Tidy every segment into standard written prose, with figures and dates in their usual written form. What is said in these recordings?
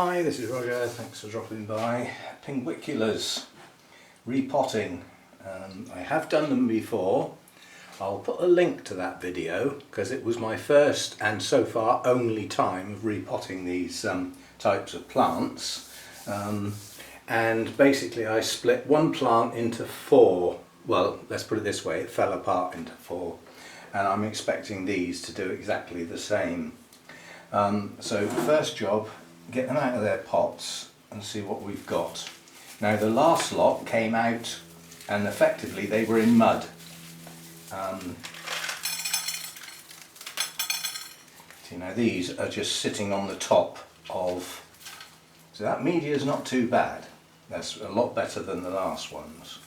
Hi, this is Roger, thanks for dropping by. Pinguiculas, repotting. I have done them before. I'll put a link to that video because it was my first and so far only time of repotting these types of plants. And basically I split one plant into four. Well, let's put it this way, it fell apart into four. And I'm expecting these to do exactly the same. So the first job, get them out of their pots and see what we've got. Now the last lot came out and effectively they were in mud. See, now these are just sitting on the top of, so that media is not too bad. That's a lot better than the last ones.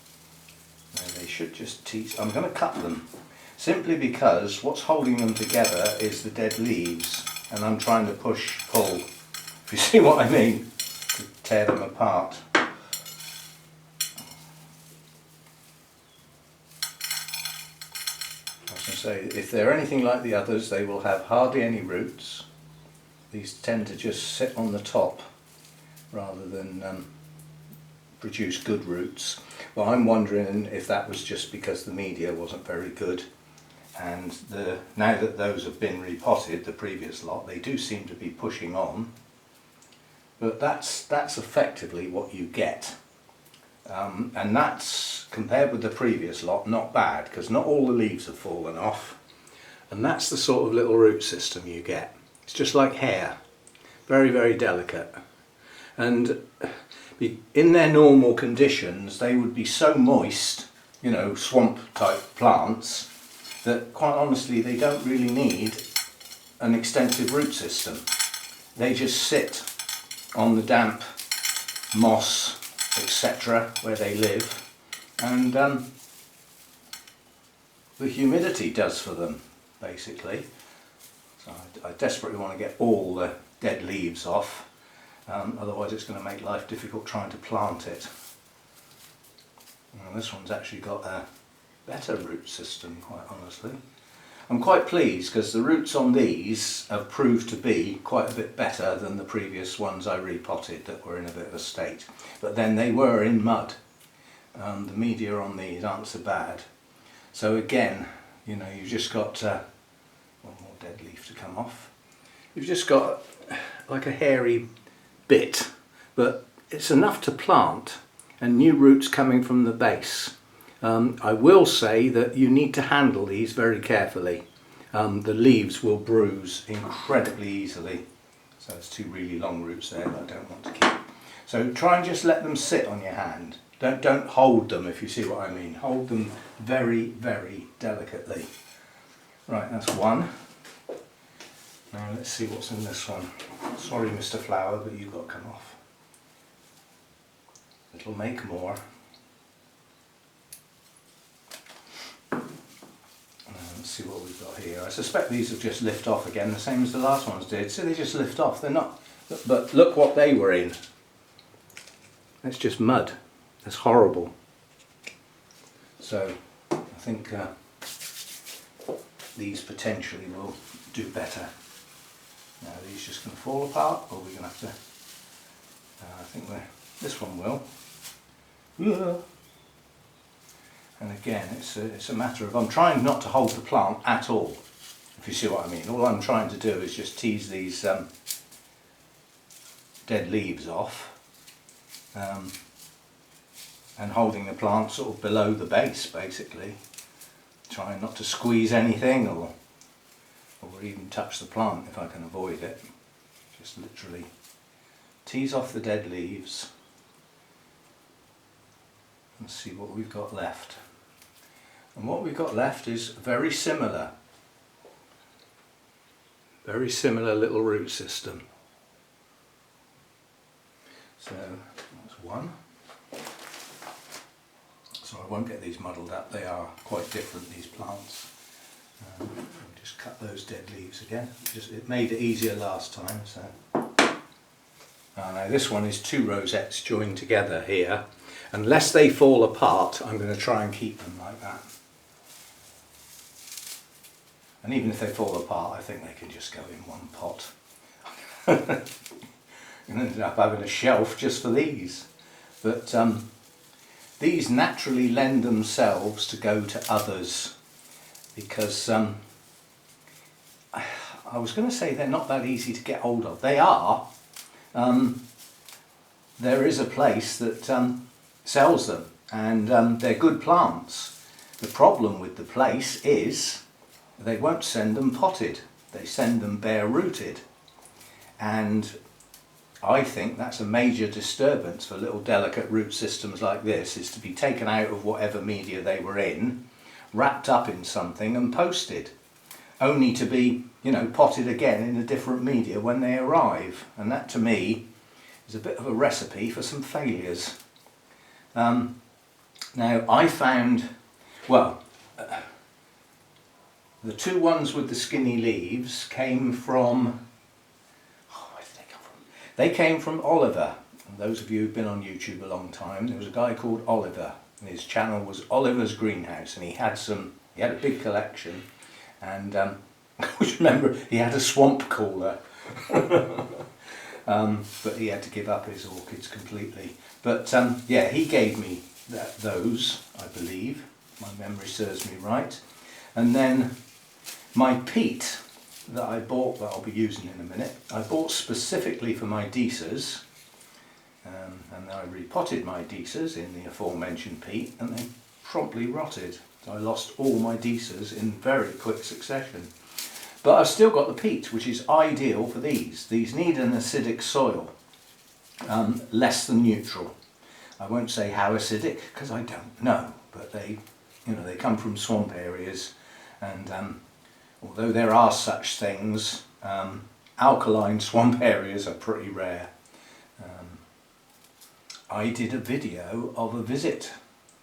Now they should just teach. I'm going to cut them simply because what's holding them together is the dead leaves, and I'm trying to pull, if you see what I mean, to tear them apart. Say, if they're anything like the others, they will have hardly any roots. These tend to just sit on the top rather than produce good roots. Well, I'm wondering if that was just because the media wasn't very good, and now that those have been repotted, the previous lot, they do seem to be pushing on. But that's effectively what you get. And that's, compared with the previous lot, not bad, because not all the leaves have fallen off, and that's the sort of little root system you get. It's just like hair, very, very delicate, and in their normal conditions they would be so moist, you know, swamp type plants, that quite honestly they don't really need an extensive root system. They just sit on the damp moss, etc., where they live, and the humidity does for them, basically. So I desperately want to get all the dead leaves off, otherwise it's going to make life difficult trying to plant it. And this one's actually got a better root system, quite honestly. I'm quite pleased because the roots on these have proved to be quite a bit better than the previous ones I repotted that were in a bit of a state. But then they were in mud. The media on these aren't so bad. So again, you know, you've just got one more dead leaf to come off. You've just got like a hairy bit, but it's enough to plant and new roots coming from the base. I will say that you need to handle these very carefully. The leaves will bruise incredibly easily. So there's two really long roots there that I don't want to keep. So try and just let them sit on your hand. Don't hold them, if you see what I mean. Hold them very, very delicately. Right, that's one. Now let's see what's in this one. Sorry, Mr. Flower, but you've got to come off. It'll make more. Let's see what we've got here. I suspect these will just lift off again, the same as the last ones did. So they just lift off. They're not. But look what they were in. That's just mud. That's horrible. So I think these potentially will do better. Now are these just going to fall apart, or we're going to have to? I think this one will. Yeah. And again, it's a matter of, I'm trying not to hold the plant at all, if you see what I mean. All I'm trying to do is just tease these dead leaves off, and holding the plant sort of below the base, basically. Trying not to squeeze anything or even touch the plant if I can avoid it. Just literally tease off the dead leaves and see what we've got left. And what we've got left is very similar. Very similar little root system. So that's one. So I won't get these muddled up, they are quite different, these plants. We'll just cut those dead leaves again. It made it easier last time. So. Now this one is two rosettes joined together here. Unless they fall apart, I'm going to try and keep them like that. And even if they fall apart, I think they can just go in one pot. and ended up having a shelf just for these. But these naturally lend themselves to go to others because I was going to say they're not that easy to get hold of. They are. There is a place that sells them, and they're good plants. The problem with the place is they won't send them potted. They send them bare rooted, and I think that's a major disturbance for little delicate root systems like this, is to be taken out of whatever media they were in, wrapped up in something and posted, only to be, you know, potted again in a different media when they arrive. And that to me is a bit of a recipe for some failures. Now I found, well, the two ones with the skinny leaves came from, where did they come from? They came from Oliver. And those of you who've been on YouTube a long time, there was a guy called Oliver, and his channel was Oliver's Greenhouse, and he had a big collection, and I always remember he had a swamp cooler. But he had to give up his orchids completely. But yeah, he gave me those, I believe, my memory serves me right. And then my peat that I bought, that I'll be using in a minute, I bought specifically for my Deesas, and I repotted my Deesas in the aforementioned peat, and they promptly rotted. So I lost all my Deesas in very quick succession. But I've still got the peat, which is ideal for these. These need an acidic soil, less than neutral. I won't say how acidic, because I don't know, but they come from swamp areas, and although there are such things, alkaline swamp areas are pretty rare. I did a video of a visit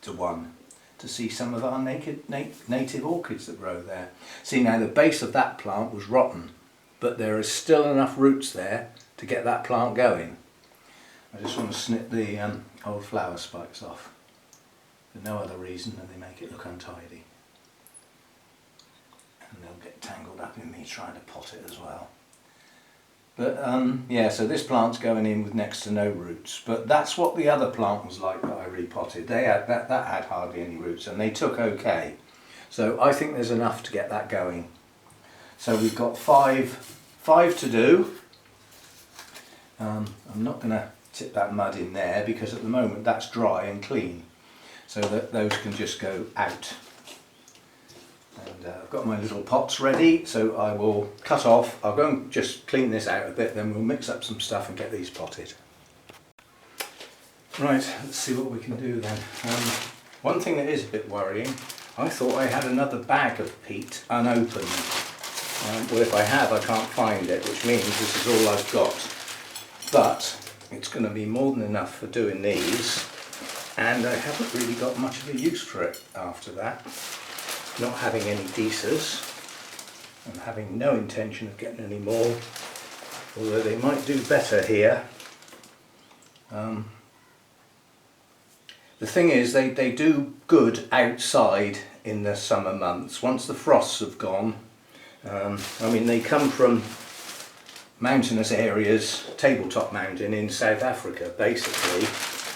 to one, to see some of our native orchids that grow there. See, now the base of that plant was rotten, but there is still enough roots there to get that plant going. I just want to snip the old flower spikes off, for no other reason than they make it look untidy. And they'll get tangled up in me trying to pot it as well. But yeah, so this plant's going in with next to no roots, but that's what the other plant was like that I repotted. They had, that had hardly any roots, and they took okay. So I think there's enough to get that going. So we've got five to do. I'm not going to tip that mud in there because at the moment that's dry and clean, so that those can just go out. And I've got my little pots ready, so I will cut off. I'll go and just clean this out a bit, then we'll mix up some stuff and get these potted. Right, let's see what we can do then. One thing that is a bit worrying, I thought I had another bag of peat unopened. Well, if I have, I can't find it, which means this is all I've got. But it's going to be more than enough for doing these, and I haven't really got much of a use for it after that. Not having any Deesas, and having no intention of getting any more, although they might do better here. The thing is, they do good outside in the summer months. Once the frosts have gone, I mean, they come from mountainous areas, tabletop mountain in South Africa basically,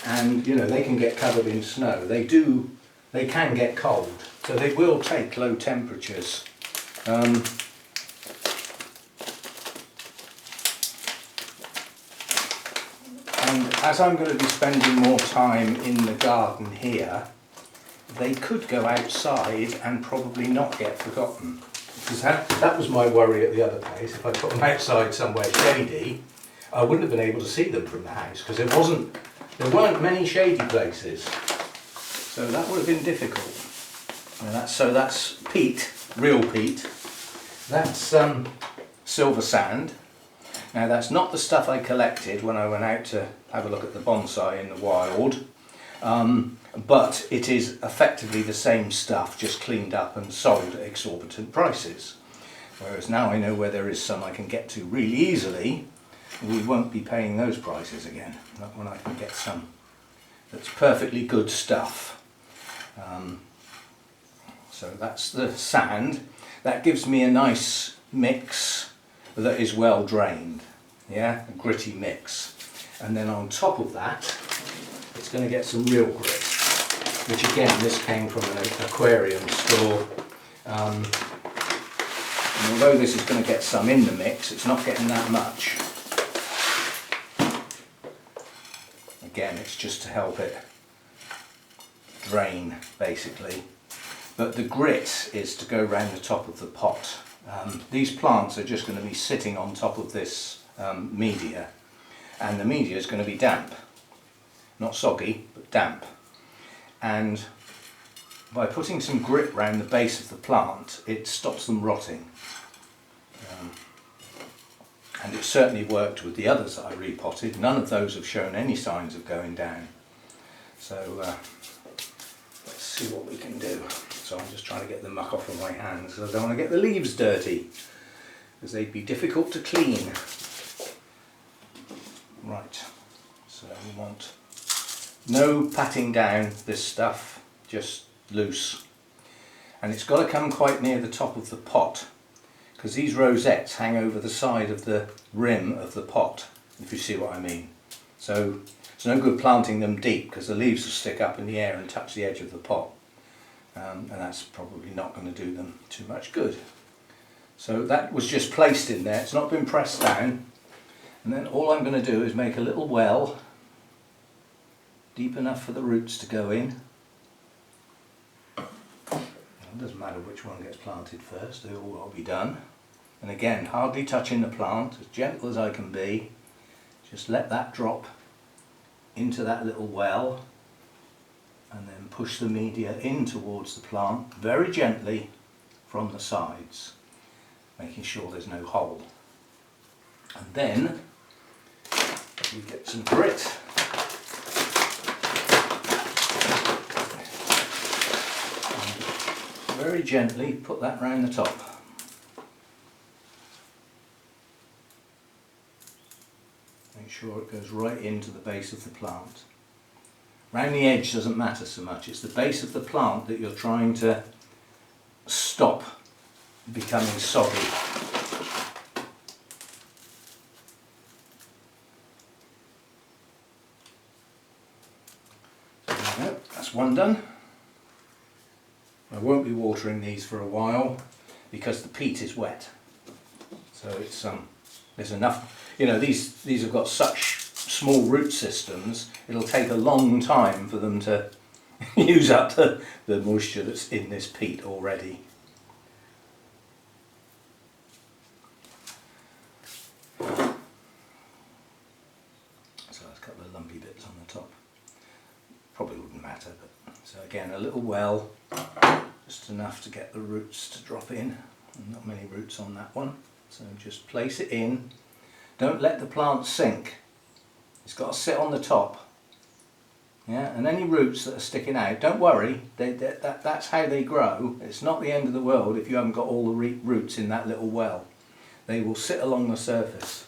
and you know, they can get covered in snow. They can get cold, so they will take low temperatures. And as I'm going to be spending more time in the garden here, they could go outside and probably not get forgotten. Because that was my worry at the other place. If I put them outside somewhere shady, I wouldn't have been able to see them from the house, because there weren't many shady places. So that would have been difficult. And that's peat, real peat. That's silver sand. Now that's not the stuff I collected when I went out to have a look at the bonsai in the wild, but it is effectively the same stuff, just cleaned up and sold at exorbitant prices. Whereas now I know where there is some I can get to really easily, we won't be paying those prices again, not when I can get some that's perfectly good stuff. So that's the sand. That gives me a nice mix that is well drained, yeah, a gritty mix. And then on top of that, it's going to get some real grit, which again, this came from an aquarium store. And although this is going to get some in the mix, it's not getting that much. Again, it's just to help it drain, basically. But the grit is to go around the top of the pot. These plants are just going to be sitting on top of this media, and the media is going to be damp. Not soggy, but damp. And by putting some grit around the base of the plant, it stops them rotting. And it certainly worked with the others that I repotted. None of those have shown any signs of going down. So let's see what we can do. So I'm just trying to get the muck off of my hands, because I don't want to get the leaves dirty, because they'd be difficult to clean. Right, so we want no patting down this stuff, just loose. And it's got to come quite near the top of the pot, because these rosettes hang over the side of the rim of the pot, if you see what I mean. So it's no good planting them deep, because the leaves will stick up in the air and touch the edge of the pot. And that's probably not going to do them too much good. So that was just placed in there, it's not been pressed down. And then all I'm going to do is make a little well, deep enough for the roots to go in. It doesn't matter which one gets planted first, they all got to be done. And again, hardly touching the plant, as gentle as I can be. Just let that drop into that little well, and then push the media in towards the plant very gently from the sides, making sure there's no hole. And then we get some grit. And very gently put that round the top. Make sure it goes right into the base of the plant. Round the edge doesn't matter so much, it's the base of the plant that you're trying to stop becoming soggy. So there we go, that's one done. I won't be watering these for a while because the peat is wet. So it's there's enough, you know, these have got such small root systems, it'll take a long time for them to use up the moisture that's in this peat already. So there's a couple of lumpy bits on the top. Probably wouldn't matter, but so again a little well, just enough to get the roots to drop in. Not many roots on that one, so just place it in. Don't let the plant sink. It's got to sit on the top. Yeah, and any roots that are sticking out, don't worry, that's how they grow. It's not the end of the world if you haven't got all the roots in that little well. They will sit along the surface.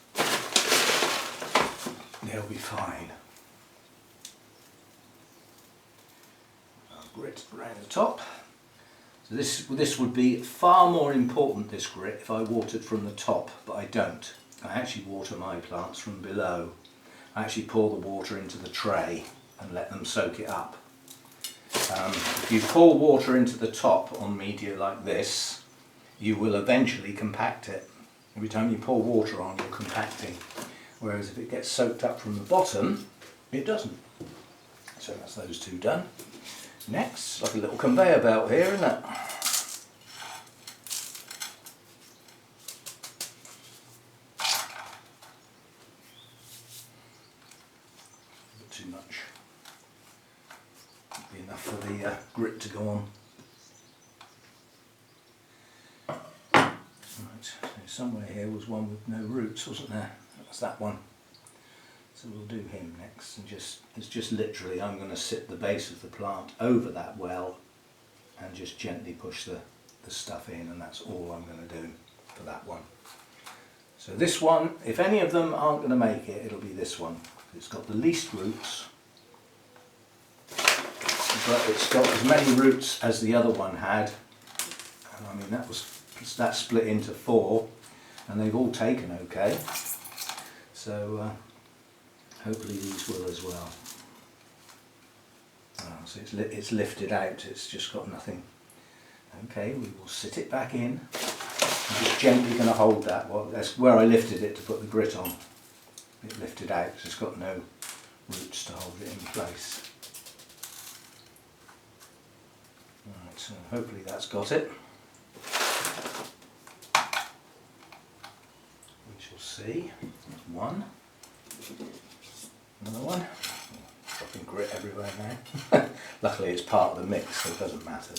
They'll be fine. Grit around the top. So this would be far more important, this grit, if I watered from the top, but I don't. I actually water my plants from below. I actually pour the water into the tray and let them soak it up. If you pour water into the top on media like this, you will eventually compact it. Every time you pour water on, you're compacting. Whereas if it gets soaked up from the bottom, it doesn't. So that's those two done. Next, like a little conveyor belt here, isn't it? Too much. Be enough for the grit to go on. Right, so somewhere here was one with no roots, wasn't there? That's that one. So we'll do him next, and it's just literally I'm going to sit the base of the plant over that well and just gently push the stuff in, and that's all I'm going to do for that one. So this one, if any of them aren't going to make it, it'll be this one. It's got the least roots, but it's got as many roots as the other one had. And I mean that split into 4, and they've all taken okay. So Hopefully these will as well. Oh, so it's lifted out, it's just got nothing. Okay, we will sit it back in. I'm just gently going to hold that. Well, that's where I lifted it to put the grit on. It lifted out, so it's got no roots to hold it in place. Right, so hopefully that's got it. We shall see. One. Another one. Dropping grit everywhere now. Luckily it's part of the mix, so it doesn't matter.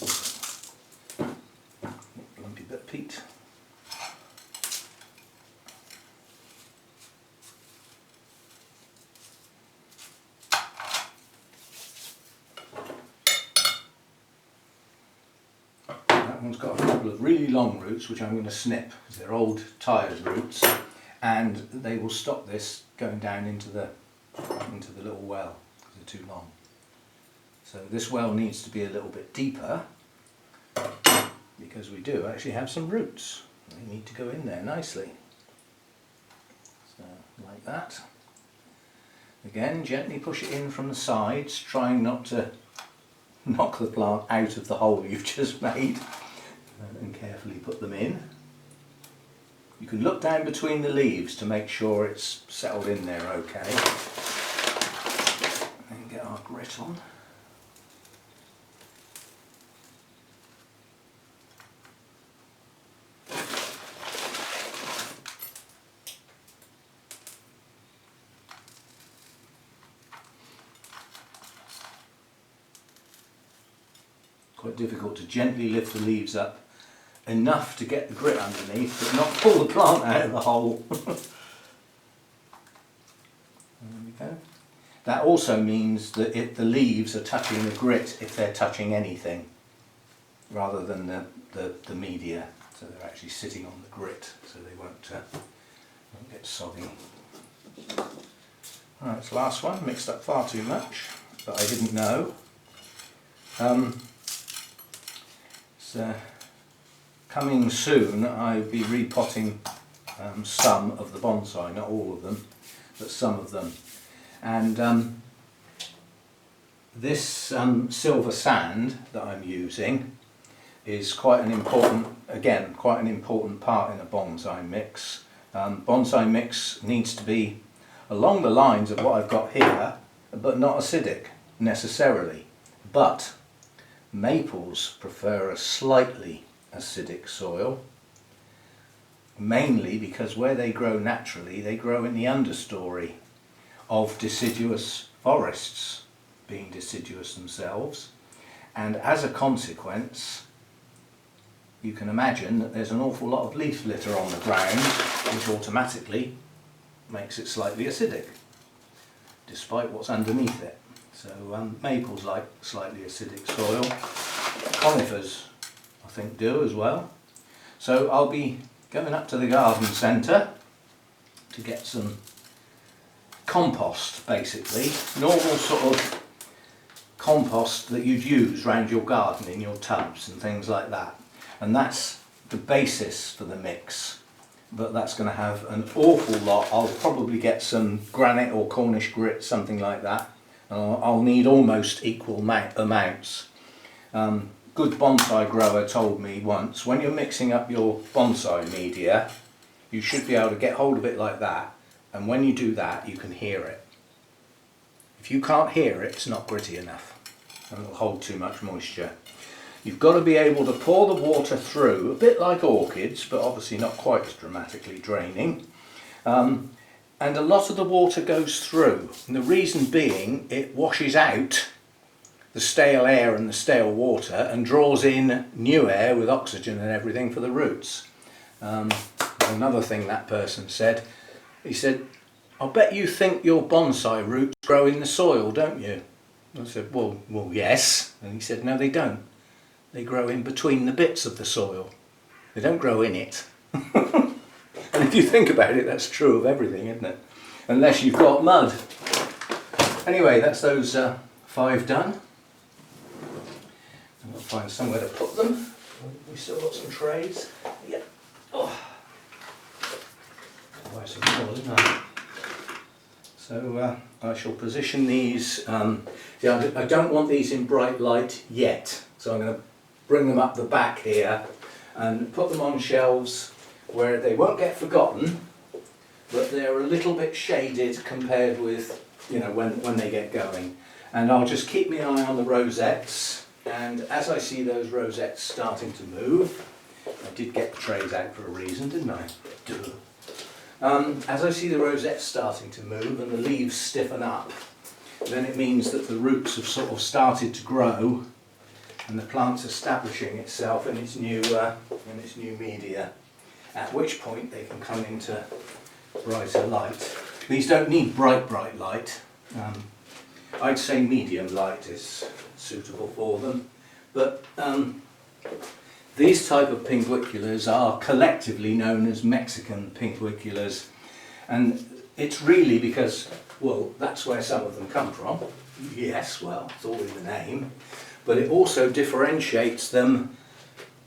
Lumpy bit of peat. That one's got a couple of really long roots which I'm going to snip because they're old tired roots, and they will stop this going down into the little well because they're too long. So this well needs to be a little bit deeper because we do actually have some roots. They need to go in there nicely. So like that. Again, gently push it in from the sides, trying not to knock the plant out of the hole you've just made, and carefully put them in. You can look down between the leaves to make sure it's settled in there okay. And get our grit on. Quite difficult to gently lift the leaves up enough to get the grit underneath, but not pull the plant out of the hole. There we go. That also means that the leaves are touching the grit if they're touching anything, rather than the media. So they're actually sitting on the grit, so they won't get soggy. Right, it's the last one. Mixed up far too much, but I didn't know. Coming soon, I'll be repotting some of the bonsai, not all of them, but some of them. And this silver sand that I'm using is quite an important part in a bonsai mix. Bonsai mix needs to be along the lines of what I've got here, but not acidic necessarily. But maples prefer a slightly acidic soil, mainly because where they grow naturally, they grow in the understory of deciduous forests, being deciduous themselves, and as a consequence you can imagine that there's an awful lot of leaf litter on the ground, which automatically makes it slightly acidic, despite what's underneath it. So maples like slightly acidic soil. Conifers I think do as well. So I'll be going up to the garden centre to get some compost, basically. Normal sort of compost that you'd use around your garden in your tubs and things like that. And that's the basis for the mix. But that's going to have an awful lot. I'll probably get some granite or Cornish grit, something like that. I'll need almost equal amounts. Good bonsai grower told me once, when you're mixing up your bonsai media, you should be able to get hold of it like that, and when you do that you can hear it. If you can't hear it, it's not gritty enough and it'll hold too much moisture. You've got to be able to pour the water through, a bit like orchids, but obviously not quite as dramatically draining. And a lot of the water goes through, and the reason being it washes out the stale air and the stale water and draws in new air with oxygen and everything for the roots. Another thing that person said, he said, "I bet you think your bonsai roots grow in the soil, don't you?" I said, well yes. And he said, "No, they don't. They grow in between the bits of the soil. They don't grow in it." And if you think about it, that's true of everything, isn't it? Unless you've got mud. Anyway, that's those 5 done. I've got to find somewhere to put them. We've still got some trays. Yeah. Oh. I'll buy some more, isn't I? So I shall position these, see, I don't want these in bright light yet, so I'm going to bring them up the back here and put them on shelves where they won't get forgotten, but they're a little bit shaded compared with, you know, when they get going. And I'll just keep my eye on the rosettes, and as I see those rosettes starting to move, I did get the trays out for a reason, didn't I? As I see the rosettes starting to move and the leaves stiffen up, then it means that the roots have sort of started to grow and the plant's establishing itself in its new media, at which point they can come into brighter light. These don't need bright light. I'd say medium light is suitable for them, but these type of Pinguiculas are collectively known as Mexican Pinguiculas, and it's really because, well, that's where some of them come from. Yes, well, it's all in the name, but it also differentiates them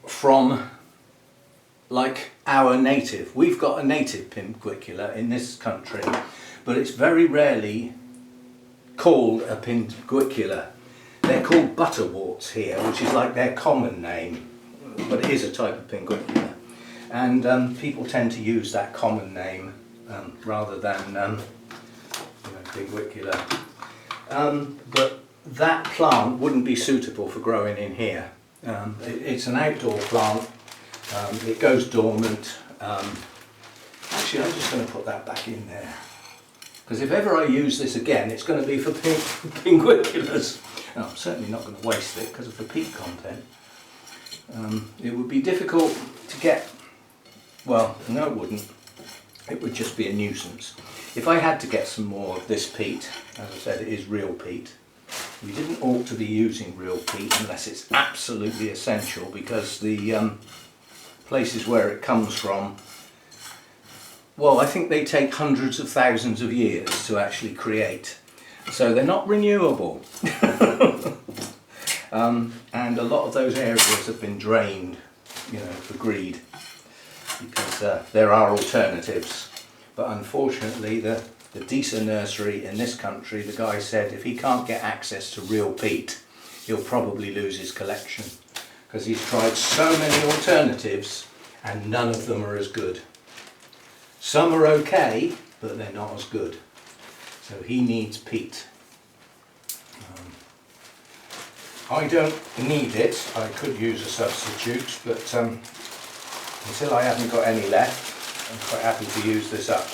from, like, our native. We've got a native Pinguicula in this country, but it's very rarely called a Pinguicula. They're called butterworts here, which is like their common name, but it is a type of Pinguicula. And people tend to use that common name rather than you know, Pinguicula. But that plant wouldn't be suitable for growing in here. It's an outdoor plant. It goes dormant. Actually, I'm just going to put that back in there, because if ever I use this again, it's going to be for Pinguiculas. No, I'm certainly not going to waste it because of the peat content. It would be difficult to get, well, no it wouldn't. It would just be a nuisance. If I had to get some more of this peat, as I said, it is real peat. We didn't ought to be using real peat unless it's absolutely essential, because the places where it comes from, well, I think they take hundreds of thousands of years to actually create. So they're not renewable. And a lot of those areas have been drained, you know, for greed, because there are alternatives. But unfortunately, the decent nursery in this country, the guy said if he can't get access to real peat, he'll probably lose his collection, because he's tried so many alternatives and none of them are as good. Some are okay, but they're not as good. So he needs peat. I don't need it. I could use a substitute, but until I haven't got any left, I'm quite happy to use this up.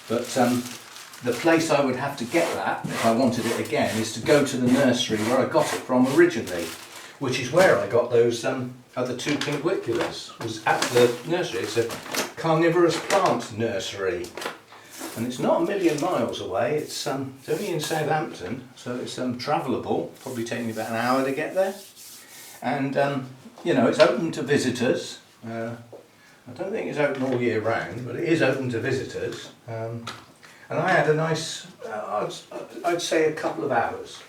But the place I would have to get that, if I wanted it again, is to go to the nursery where I got it from originally, which is where I got those other two Pinguiculas. It was at the nursery. It's a carnivorous plant nursery, and it's not a million miles away. It's only in Southampton, so it's travelable. Probably take me about an hour to get there, and you know, it's open to visitors. I don't think it's open all year round, but it is open to visitors. And I had a nice, I'd say a couple of hours.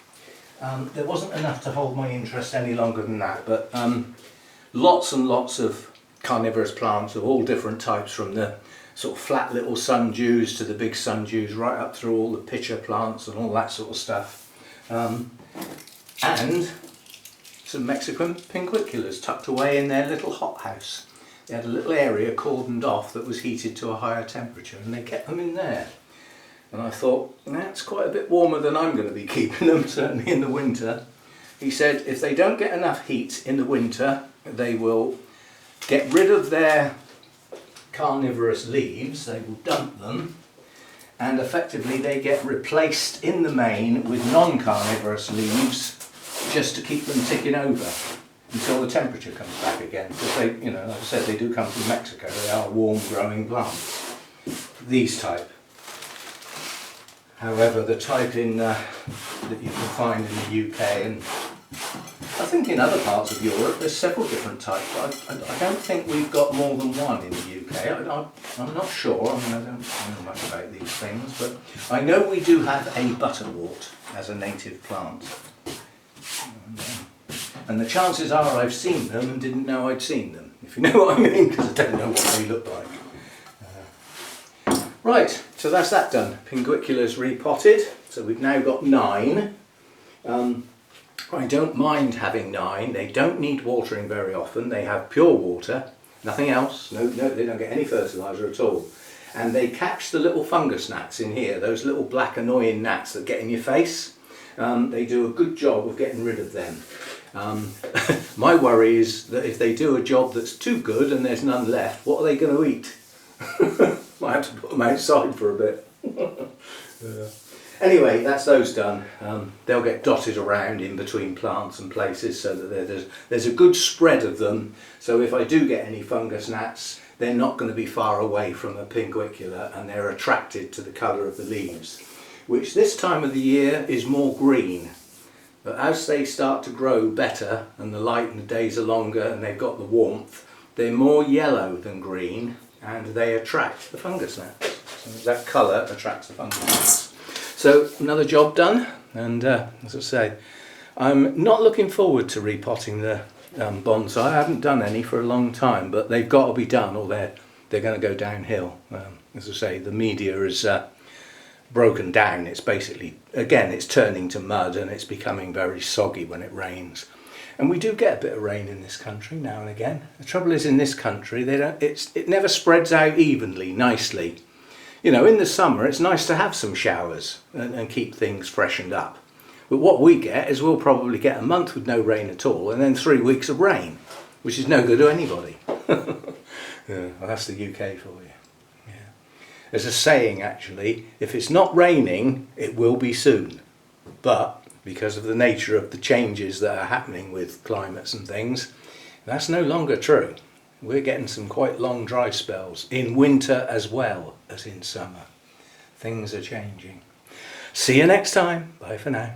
There wasn't enough to hold my interest any longer than that, but lots and lots of carnivorous plants of all different types, from the sort of flat little sundews to the big sundews, right up through all the pitcher plants and all that sort of stuff. And some Mexican Pinguiculas tucked away in their little hothouse. They had a little area cordoned off that was heated to a higher temperature, and they kept them in there. And I thought, that's quite a bit warmer than I'm going to be keeping them, certainly in the winter. He said if they don't get enough heat in the winter, they will get rid of their carnivorous leaves, they will dump them, and effectively they get replaced in the main with non-carnivorous leaves, just to keep them ticking over until the temperature comes back again. Because they, you know, like I said, they do come from Mexico. They are warm growing plants, these type. However, the type in that you can find in the UK, and I think in other parts of Europe, there's several different types. I don't think we've got more than one in the UK. I'm not sure. I mean, I don't know much about these things, but I know we do have a butterwort as a native plant. And the chances are I've seen them and didn't know I'd seen them, if you know what I mean, because I don't know what they look like. Right, so that's that done. Pinguiculas repotted. So we've now got 9. I don't mind having 9. They don't need watering very often. They have pure water, nothing else. No, they don't get any fertiliser at all. And they catch the little fungus gnats in here, those little black annoying gnats that get in your face. They do a good job of getting rid of them. My worry is that if they do a job that's too good and there's none left, what are they going to eat? Might have to put them outside for a bit. Anyway, that's those done. They'll get dotted around in between plants and places so that there's a good spread of them. So if I do get any fungus gnats, they're not going to be far away from a pinguicula, and they're attracted to the colour of the leaves, which this time of the year is more green. But as they start to grow better and the light and the days are longer and they've got the warmth, they're more yellow than green, and they attract the fungus gnats. So that colour attracts the fungus gnats. So another job done, and as I say, I'm not looking forward to repotting the bonsai. I haven't done any for a long time, but they've got to be done or they're going to go downhill. As I say, the media is broken down. It's basically, again, it's turning to mud and it's becoming very soggy when it rains. And we do get a bit of rain in this country now and again. The trouble is, in this country, it never spreads out evenly, nicely. You know, in the summer it's nice to have some showers and keep things freshened up. But what we get is we'll probably get a month with no rain at all and then 3 weeks of rain, which is no good to anybody. Yeah, well, that's the UK for you. Yeah. There's a saying actually, if it's not raining, it will be soon. But because of the nature of the changes that are happening with climates and things, that's no longer true. We're getting some quite long dry spells in winter as well as in summer. Things are changing. See you next time. Bye for now.